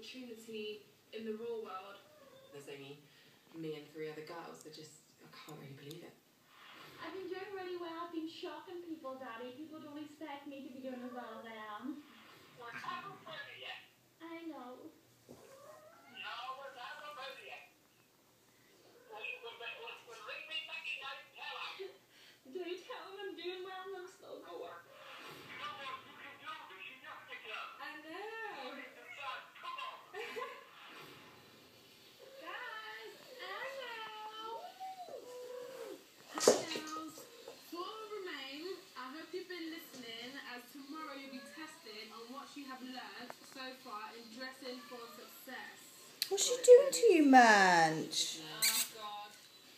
opportunity in the real world. There's only me and 3 other girls. I can't really believe it. I've been doing really well. I've been shocking people, Daddy. People don't expect me to be doing as well as I am. We're not ready yet. I know. No, we're not ready yet. We'll ring me back in and tell her. Do you tell them I'm doing well and I'm still going? You know what you can do? You just pick it up. I know. Come on. Guys, hello. Hi girls. For Remain, I hope you've been listening, as tomorrow you'll be tested on what you have learned so far in dressing for success. What's she doing to you, man?